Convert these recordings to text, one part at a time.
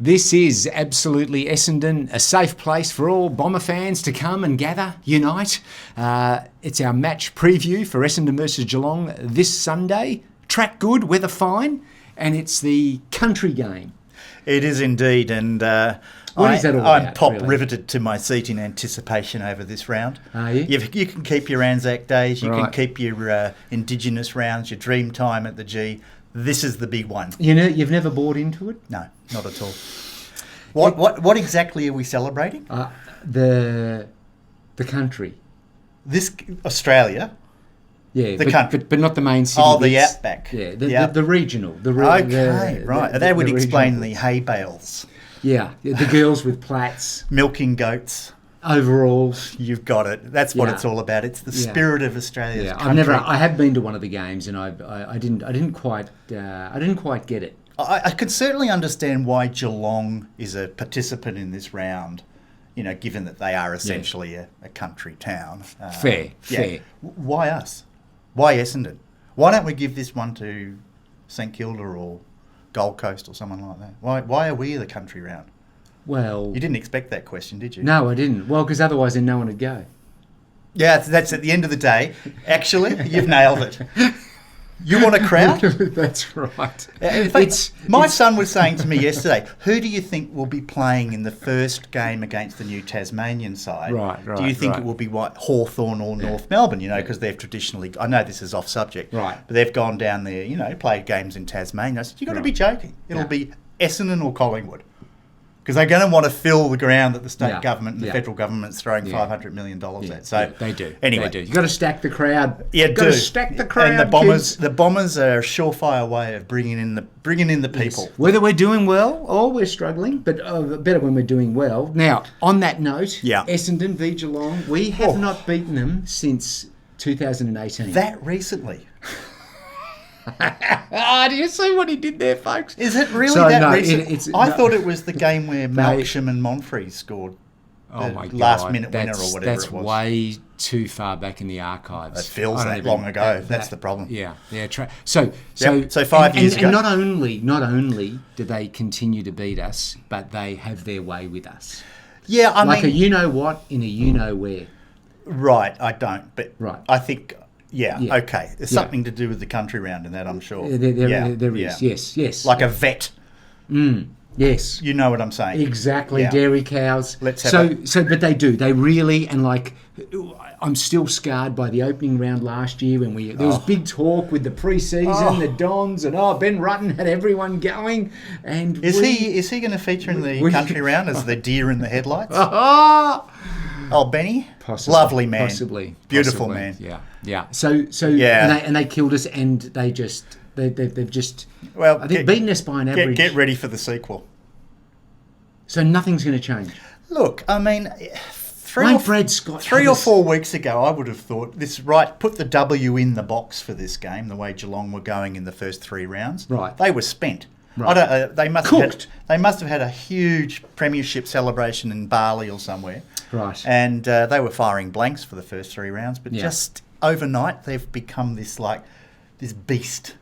This is absolutely Essendon, a safe place for all Bomber fans to come and gather, unite. It's our match preview for Essendon versus Geelong this Sunday. Track good, weather fine, and it's the country game. It is indeed, and what is that all about, I'm pop really? riveted to my seat in anticipation over this round. Are you? You can keep your Anzac days, you Right. can keep your Indigenous rounds, your dream time at the G. This is the big one. You know, you've never bought into it? No, not at all. What exactly are we celebrating? The country. This Yeah, Australia. The country. but not the main city. Oh, the bits. outback. Yeah, Yeah. the regional. Okay, right. That would explain the regional hay bales, Yeah, the girls with plaits, milking goats. overalls. You've got it. That's what Yeah. it's all about. It's the Yeah. spirit of Australia's Yeah, country. I have been to one of the games, and I didn't quite get it. I could certainly understand why Geelong is a participant in this round, given that they are essentially a country town. Fair. Why us? Why Essendon? Why don't we give this one to St Kilda or Gold Coast or someone like that? Why are we the country round? Well, You didn't expect that question, did you? no, I didn't. Well, because otherwise then no one would go. Yeah, that's at the end of the day. Actually, you've nailed it. You want a crowd? That's right. In fact, my son was saying to me yesterday, who do you think will be playing in the first game against the new Tasmanian side? Right, Do you think right. it will be Hawthorn or North Melbourne, because they've traditionally, I know this is off subject, Right. but they've gone down there, played games in Tasmania. I said, you've got to be Right. joking. It'll Yeah. be Essendon or Collingwood. Because they're going to want to fill the ground that the state Yeah, government and the yeah. federal government's throwing Yeah. $500 million at. So Yeah, they do. Anyway. They do. You've got to stack the crowd. Yeah, You've got to stack the crowd. And kids. the Bombers are a surefire way of bringing in the people. Yes. Whether we're doing well or we're struggling, but better when we're doing well. Now, on that note, Yeah. Essendon v Geelong, we have Oh. not beaten them since 2018. That recently. Do you see what he did there, folks? Is it really So, that no, recent? I thought it was the game where Malcolm and Monfrey scored Oh the my God. last minute winner That's- or whatever That's it was. way too far back in the archives. It feels I don't that even- long ago. That's the problem. Yeah. So 5 years ago. And not only do they continue to beat us, but they have their way with us. Yeah, I Like mean, a you know what in a you know where. right, I don't. But Right. I think, Yeah. okay. There's Yeah. something to do with the country round in that, I'm sure. There is. Yes. Like a vet. Yes. You know what I'm saying? Exactly, Yeah. dairy cows. Let's have but they do. They really, and like, I'm still scarred by the opening round last year when there was big talk with the pre-season, the Dons, and Ben Rutten had everyone going. And Is he going to feature in the country round as the deer in the headlights? Oh, Benny? Possibly, Lovely man. Possibly. Beautiful Possibly. man. Yeah. So Yeah. and they killed us, and they've just Well, I think beaten us by an average. Get ready for the sequel. So nothing's going to change. Look, I mean, Won't Brad Scott three have or us- 4 weeks ago, I would have thought put the W in the box for this game. The way Geelong were going in the first 3 rounds, Right. They were spent. Right. They must Cooked. they must have had a huge premiership celebration in Bali or somewhere, Right. and they were firing blanks for the first 3 rounds. But Yeah. just overnight, they've become this beast.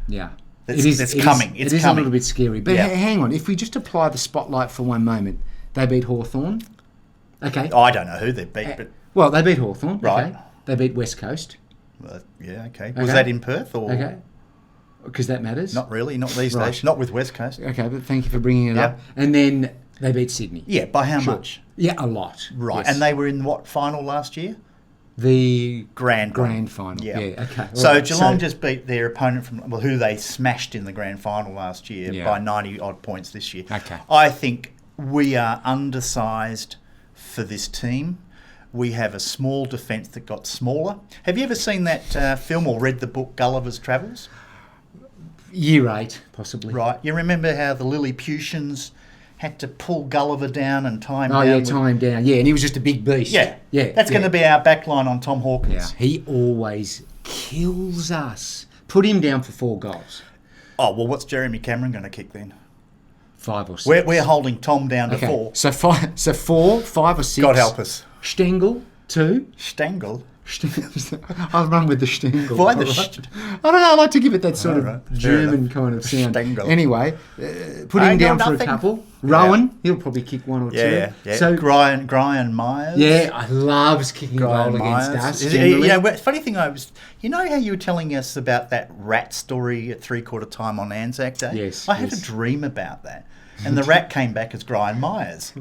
Yeah. It's It coming. is It's a coming. little bit scary. But Yeah. hang on. If we just apply the spotlight for one moment, they beat Hawthorn. Okay. I don't know who they beat, but Well, they beat Hawthorn. Right. Okay. They beat West Coast. yeah, okay. Was Okay. that in Perth or Okay. Because that matters. not really? Not these Right. days. Not with West Coast. Okay, but thank you for bringing it Yeah. up. And then they beat Sydney. Yeah, by how Sure. much? Yeah, a lot. Right, Yes. and they were in what final last year? The Grand final. Yeah. Okay. So Alright, Geelong just beat their opponent who they smashed in the grand final last year Yeah. by 90 odd points this year. Okay. I think we are undersized for this team. We have a small defence that got smaller. Have you ever seen that film or read the book Gulliver's Travels? Year 8, possibly. Right. You remember how the Lilliputians had to pull Gulliver down and tie him Oh, down? yeah, with- time down. Yeah, and he was just a big beast. Yeah. Yeah. That's going to be our backline on Tom Hawkins. Yeah. He always kills us. Put him down for 4 goals. Oh, well, what's Jeremy Cameron going to kick then? 5 or 6. We're holding Tom down to 4. So 4, 5 or 6. God help us. Stengel, 2. Stengel? I'll run with the Stengel. Why the I don't know. I like to give it that sort Alright, of fair German enough. kind of sound. Stengel. Anyway, put I him know down for a nothing. couple. Rowan, he'll probably kick one or Yeah, two. yeah. So Brian Myers. yeah, I loves kicking a Brian goal against Myers. us. Is it- generally. funny thing, you know how you were telling us about that rat story at 3/4 time on Anzac Day? Yes, I had yes. a dream about that. And the rat came back as Brian Myers,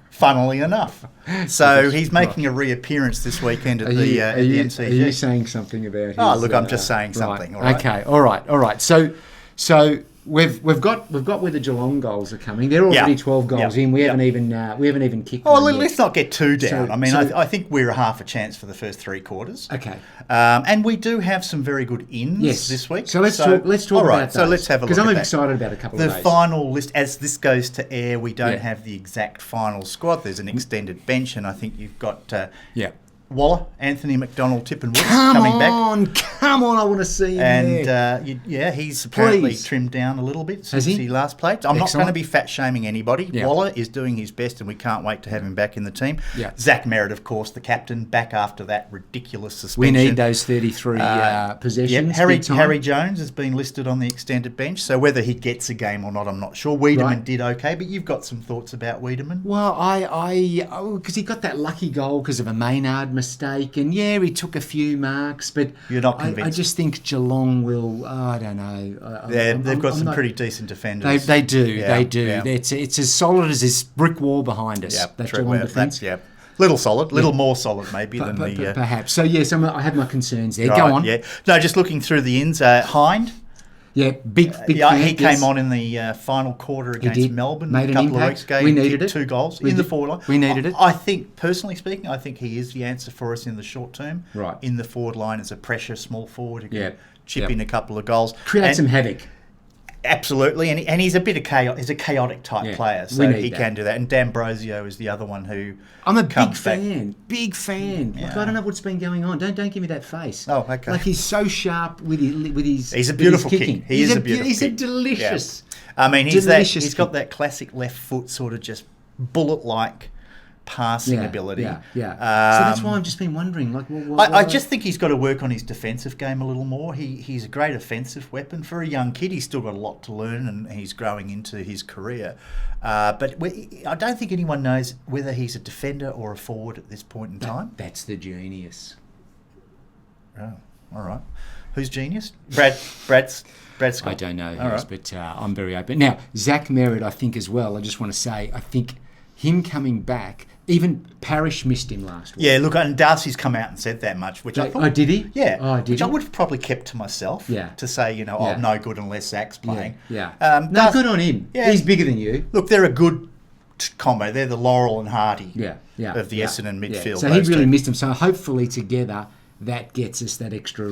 funnily enough. So he's making a reappearance this weekend at the MCG. Are you saying something about his... Oh, look, I'm just saying something, all right? Okay, all right. So we've got where the Geelong goals are coming. They're already Yeah. 12 goals Yeah. in. We Yeah. haven't even kicked Oh, one yet. let's not get too down. So- I mean, so- I think we're a half a chance for the first 3 quarters. Okay. And we do have some very good ins Yes. this week. So let's talk all right, about so those. let's have a look Because I'm at that. excited about a couple The of those. final list, as this goes to air, we don't Yeah. have the exact final squad. There's an extended bench, and I think you've got Yeah. Waller, Anthony McDonald, Tip and Woods Come coming back. on, I want to see him And there. he's apparently Please. trimmed down a little bit since he? he last played. I'm not Excellent. going to be fat shaming anybody. Yeah. Waller is doing his best, and we can't wait to have him back in the team. Yeah. Zach Merritt, of course, the captain, back after that ridiculous We suspension. need those 33 possessions. Yep. big time. Harry Jones has been listed on the extended bench, so whether he gets a game or not, I'm not sure. Wiedemann Right. did okay, but you've got some thoughts about Wiedemann? Well, because he got that lucky goal because of a Maynard mistake, and yeah, he took a few marks, but You're not I convinced? just think Geelong will. I don't know. They've got some not- pretty decent defenders. They do. Yeah, They do. yeah. It's as solid as this brick wall behind us. Yeah, that true. Geelong Well, defence. yeah. Little solid, little more solid maybe than the... Perhaps. So yes, I have my concerns there. right, Go on. Yeah. No, just looking through the ins, Hind. Yeah, big Yeah, fan, he yes. came on in the final quarter against did. Melbourne Made a an couple impact. of weeks ago. We He needed kicked it. 2 goals We in the did. forward line. We needed it. I think, personally speaking, I think he is the answer for us in the short term. Right. In the forward line as a pressure small forward who can Yeah. chip Yep. in a couple of goals. Create And- some havoc. Absolutely, and he's a bit of he's a chaotic type Yeah, player, we so need he that. can do that. And D'Ambrosio is the other one who I'm a big comes back. fan. Big fan. Like, Yeah. I don't know what's been going on. Don't give me that face. Oh, okay. Like he's so sharp with his. He's a with beautiful his kick. kicking. He is a beautiful He's a kick. delicious. I mean, delicious he's got kick. that classic left foot sort of just bullet-like passing ability. Yeah. So that's why I've just been wondering. Like, I just think he's got to work on his defensive game a little more. He's a great offensive weapon. For a young kid, he's still got a lot to learn and he's growing into his career. But I don't think anyone knows whether he's a defender or a forward at this point in time. That's the genius. Oh, all right. Who's genius? Brad Scott. I don't know, All right. but I'm very open. Now, Zach Merritt, I think as well. I just want to say, I think him coming back. Even Parrish missed him last week. Yeah, look, and Darcy's come out and said that much, which I thought... Oh, did he? Yeah, Oh, did which he? I would have probably kept to myself. Yeah. To say, Yeah. I'm no good unless Zach's playing. Yeah. No, Darcy- good on him. Yeah. He's bigger than you. Look, they're a good combo. They're the Laurel and Hardy Yeah. of the Essendon midfield. So he those really two. missed him. So hopefully together that gets us that extra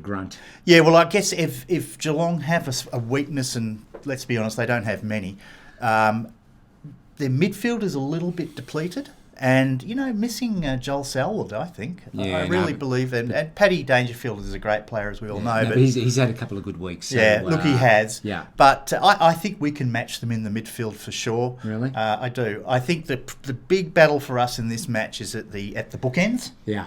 grunt. Yeah, well, I guess if Geelong have a weakness, and let's be honest, they don't have many, their midfield is a little bit depleted. And, missing Joel Selwood, I think. Yeah, I really no, believe that. And Paddy Dangerfield is a great player, as we all know. No, but but he's had a couple of good weeks. So, yeah, look, he has. Yeah. But I think we can match them in the midfield for sure. Really? I do. I think the big battle for us in this match is at the bookends. Yeah.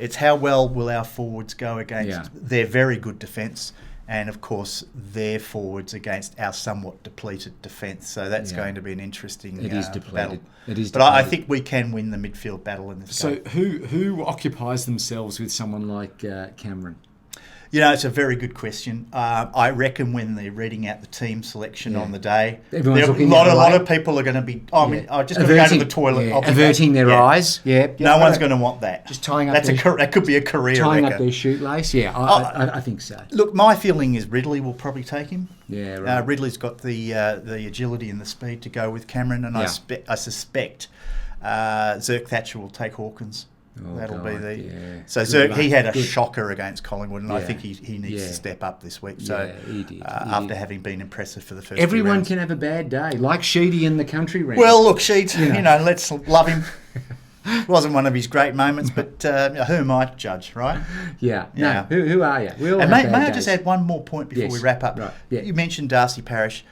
It's how well will our forwards go against Yeah. their very good defence, and of course their forwards against our somewhat depleted defence. So that's Yeah. going to be an interesting It is battle. depleted. It is But I depleted. think we can win the midfield battle in this So game. who occupies themselves with someone like Cameron? It's a very good question. I reckon when they're reading out the team selection Yeah. on the day, Everyone's a looking lot the other way. of people are going to be. I just got to go to Averting- the toilet. yeah, I'll be averting back. their Yeah. eyes. Yeah. No one's going to want that. Just tying up That's their- that could be a career tying up wrecker. their shoelace. Yeah, I think so. Look, my feeling is Ridley will probably take him. Yeah, right. Ridley's got the agility and the speed to go with Cameron, and Yeah. I suspect Zerk Thatcher will take Hawkins. Oh, That'll be God, the. yeah. So Good Zerk, he luck. had a Good. shocker against Collingwood, and I Yeah. think he needs Yeah. to step up this week. So Yeah, he did. He after did. having been impressive for the first. Everyone few rounds. can have a bad day, like Sheedy in the country round. Well, look, Sheets, You know. let's love him. Wasn't one of his great moments, but who am I to judge, right? yeah. yeah. No, who are you? We all And have may bad I days. just add one more point before Yes. we wrap up? Right, yeah. You mentioned Darcy Parish.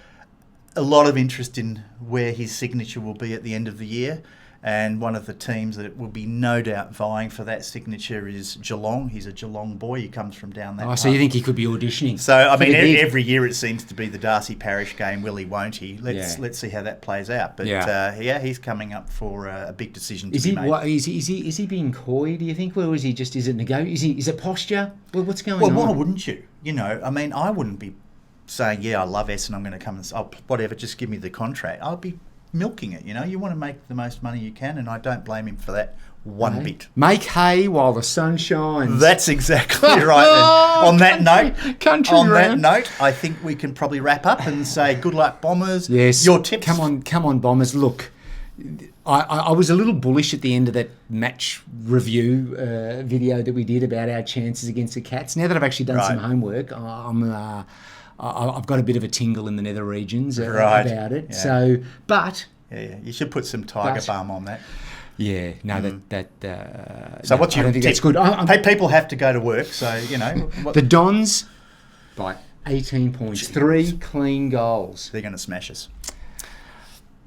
A lot of interest in where his signature will be at the end of the year. And one of the teams that will be no doubt vying for that signature is Geelong. He's a Geelong boy. He comes from down that Oh, so you think he could be auditioning? So, I mean, For the gig? every year it seems to be the Darcy Parish game, will he, won't he? Let's see how that plays out. But, he's coming up for a big decision to Is be he? made. What, is he being coy? Do you think, or is he just? Is it Is it posture? Well, what's going Well, on? why wouldn't you? You know, I mean, I wouldn't be saying, yeah, I love Essendon, I'm going to come and whatever, just give me the contract. I'll be milking it, you know. You want to make the most money you can, and I don't blame him for that one bit. Make hay while the sun shines. That's exactly right. And on that round. note, I think we can probably wrap up and say good luck, Bombers. Yes. Your tips. Come on, Bombers. Look, I was a little bullish at the end of that match review video that we did about our chances against the Cats. Now that I've actually done some homework, I've got a bit of a tingle in the nether regions about it. Yeah. So, but Yeah, you should put some tiger balm on that. yeah, no, So what's I your don't think tip? that's good. People have to go to work, so you know The Dons by 18 points, 3 clean goals. they're going to smash us.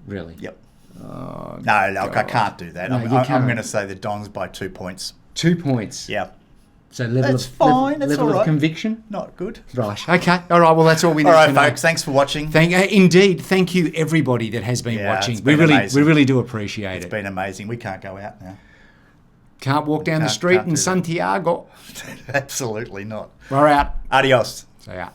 Really? Yep. Oh, No, look, I can't do that. No, I'm you can't. going to say the Dons by 2 points. 2 points. Yeah, So level That's of fine, that's level all of right. conviction. not good. Right. Okay. All right. Well, that's all we need All right, to know. folks. Thanks for watching. Indeed. Thank you, everybody that has been Yeah, watching. it's We been amazing. really do appreciate It's it. been amazing. We can't go out now. Can't walk down the Can't street do in that. Santiago. Absolutely not. We're out. Adios. So out.